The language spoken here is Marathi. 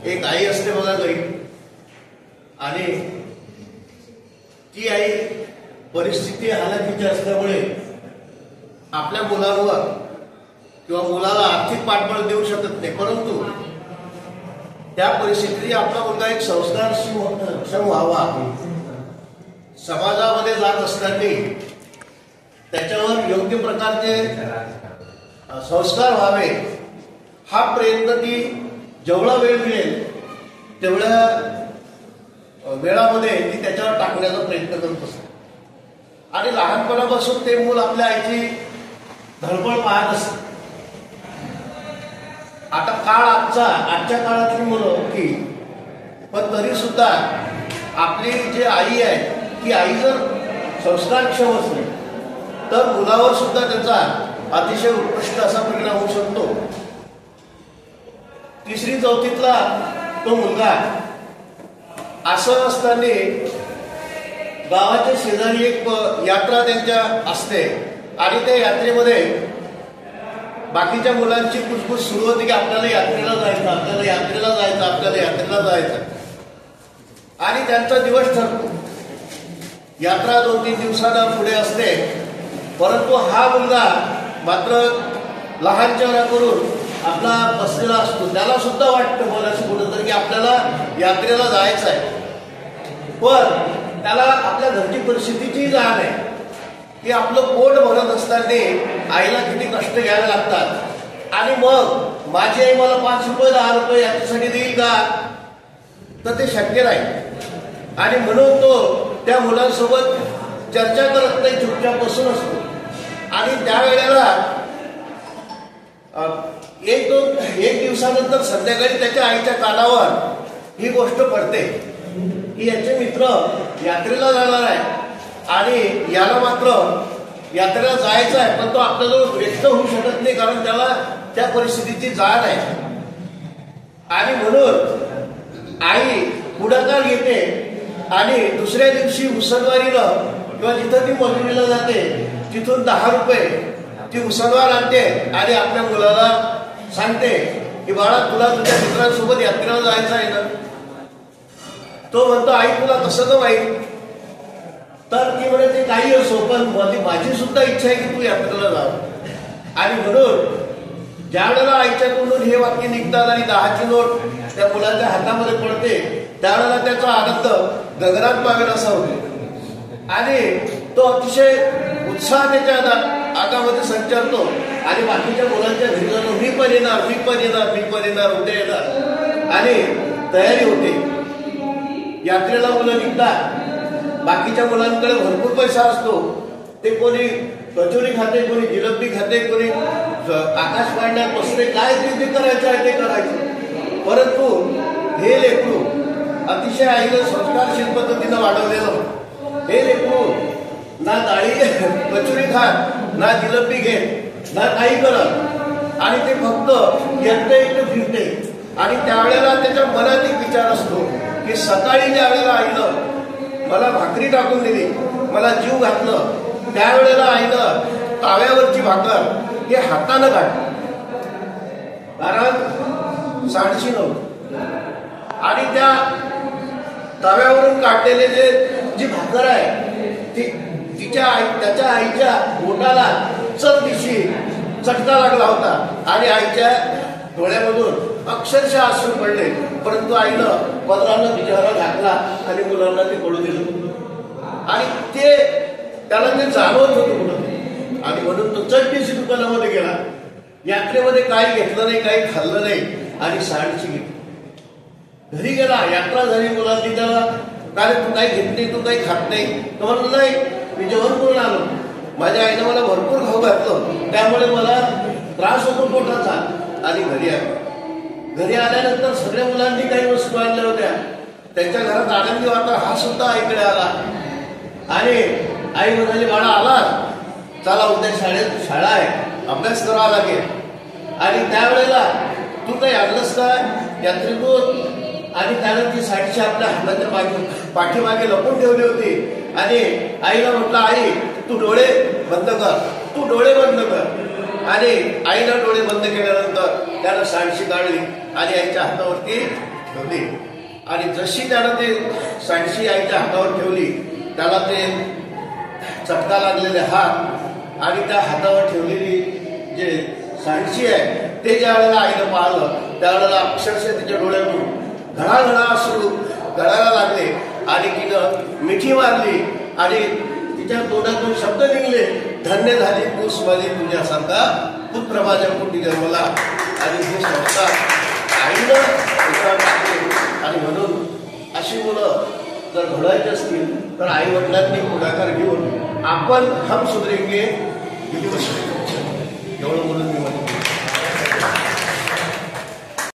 एक आई असते बघा घरी, आणि ती आई परिस्थिती हालाकीची असल्यामुळे आपल्या मुलांवर किंवा मुलाला आर्थिक पाठबळ देऊ शकत नाही, परंतु त्या परिस्थितीत आपला मुलगा एक संस्कारक्षम व्हावा, समाजामध्ये जात असताना त्याच्यावर योग्य प्रकारचे संस्कार व्हावे हा प्रयत्न ती जेवढा वेळ मिळेल तेवढ्या वेळामध्ये ती त्याच्यावर टाकण्याचा प्रयत्न करत असते. आणि लहानपणापासून ते मूल आपल्या आईची धडपड पाहत असते. आता काळ आजच्या काळातली मुलं की, पण तरी सुद्धा आपली जी आई आहे ती आई जर संस्कारक्षम असली तर मुलावर सुद्धा त्याचा अतिशय उत्कृष्ट असा परिणाम होऊ शकतो. तिसरी चौथीतला तो मुलगा असं असताना गावाच्या शेजारी एक यात्रा त्यांच्या असते, आणि त्या यात्रेमध्ये बाकीच्या मुलांची कुसकुस सुरू होती की आपल्याला यात्रेला जायचं, आपल्याला यात्रेला जायचं, आपल्याला यात्रेला जायचं. आणि त्यांचा दिवस ठरतो. यात्रा 2-3 दिवसांना पुढे असते, परंतु हा मुलगा मात्र लहान चेहरा करून आपला बसलेला असतो. त्याला सुद्धा वाटतं बोलायचं कुठंतरी की आपल्याला यात्रेला जायचं आहे, पण त्याला आपल्या घरची परिस्थितीची जाण आहे की आपलं पोट भरत असताना आईला किती कष्ट घ्यायला लागतात, आणि मग माझी आई मला 5 रुपये 10 रुपये याच्यासाठी देईल का, तर ते शक्य नाही. आणि म्हणून तो त्या मुलांसोबत चर्चा करत नाही, चुपचाप बसून असतो. आणि त्यावेळेला एक दिवसानंतर संध्याकाळी त्याच्या आईच्या कानावर ही गोष्ट पडते की याचे मित्र यात्रेला जाणार आहे आणि याला मात्र यात्रेला जायचं आहे, पण तो आपल्याजवळ व्यक्त होऊ शकत नाही कारण त्याला त्या परिस्थितीची जाण आहे. आणि म्हणून आई पुढाकार घेते आणि दुसऱ्या दिवशी उसनवारीनं किंवा जिथं ती मजुरीला जाते तिथून 10 रुपये ती उसनवार आणते आणि आपल्या मुलाला सांगते की बाळा तुला तुझ्या मित्रांसोबत यात्रेला जायचं आहे ना. तो म्हणतो आई तुला कसं तर माहीत, तर ती म्हणे ते काही असो पण माझी सुद्धा इच्छा आहे की तू यात्रेला जा. आणि म्हणून ज्या वेळेला आईच्या तोंडून हे वाक्य निघतात आणि 10ची नोट त्या मुलाच्या हातामध्ये पडते त्यावेळेला त्याचा आनंद गगनात मावेल असा होतो. आणि तो अतिशय उत्साह त्याच्या आगामध्ये संचारतो आणि बाकीच्या मुलांच्या घरी जातो, मी पण येणार, मी पण येणार, मी पण येणार, उद्या येणार, आणि तयारी होते. यात्रेला मुलं निघतात, बाकीच्या मुलांकडे भरपूर पैसा असतो, ते कोणी कचोरी खाते, कोणी जिलबी खाते, कोणी आकाश पाळण्यात बसते, काय ते करायचं आहे ते करायचं. परंतु हे लेकरू अतिशय आईला संस्कारशील पद्धतीनं वाढवलेलं, हे लेकरू ना डाळी कचोरी खात, ना जिलबी घेत, ना काही करत, आणि ते फक्त एकटं फिरते. आणि त्यावेळेला त्याच्या मनात एक विचार असतो की सकाळी ज्या वेळेला आईनं मला भाकरी टाकून दिली, मला जीव घातलं, त्यावेळेला आईनं ताव्यावरची भाकर हे हातानं काढली, कारण सांडशी नव्हती. आणि त्या ताव्यावरून काढलेले जी भाकर आहे ती त्याच्या आईच्या बोटाला दिशी चटका लागला होता आणि आईच्या डोळ्यामधून अक्षरशः अश्रू पडले. परंतु आईनं पदरानं चेहरा घातला आणि मुलांना ते पडू दिलं. आणि ते त्याला ते जाणवत होतं कुठं, आणि म्हणून तो चटणीशी दुकानामध्ये गेला. यात्रेमध्ये काही घेतलं नाही, काही खाल्लं नाही, आणि सांडशी घेतली. घरी गेला, यात्रा झाली, मुलांनी त्याला काय तू काही घेत नाही, तू काही खात नाही, तो म्हणलं नाही मी जेवण करून आलो, माझ्या आईनं मला भरपूर खाऊ घातलं, त्यामुळे मला त्रास होतो पोटाचा. आणि घरी आल्यानंतर सगळ्या मुलांनी काही वस्तू आणल्या होत्या, त्यांच्या घरात आनंदी वातावरण, हा सुद्धा आईकडे आला. आणि आई म्हणाली बाळा आला, चला उद्या शाळा आहे, अभ्यास करावा लागेल. आणि त्यावेळेला तू काही आणलंस का यात्रेतून, आणि त्यानं ती साडीची आपल्या हाताच्या पाठीमागे लपून ठेवली होती. आणि आईला म्हटलं आई तू डोळे बंद कर, तू डोळे बंद कर. आणि आईला डोळे बंद केल्यानंतर त्यानं साडशी काढली आणि आईच्या हातावरती ठेवली आणि जशी त्यानं ते सांडशी आईच्या हातावर ठेवली, त्याला ते चटका लागलेले हात आणि त्या हातावर ठेवलेली जे सांडशी आहे ते ज्या वेळेला आईनं पाहिलं त्यावेळेला अक्षरशः तिच्या डोळ्यातून घळाघळा अश्रू गळायला लागले आणि तिनं मिठी मारली आणि तिच्या तोंडातून शब्द निघले, धन्य झाली तूच माझी तुझ्यासारखा पुत्र माझ्या पोटी जन्मला. आणि हे संस्कार आईनं टाकले. आणि म्हणून अशी मुलं जर घडवायची असतील तर आई वडिलांनी पुढाकार घेऊन आपण हम सुधरेंगे एवढं बोलून मी म्हणतो.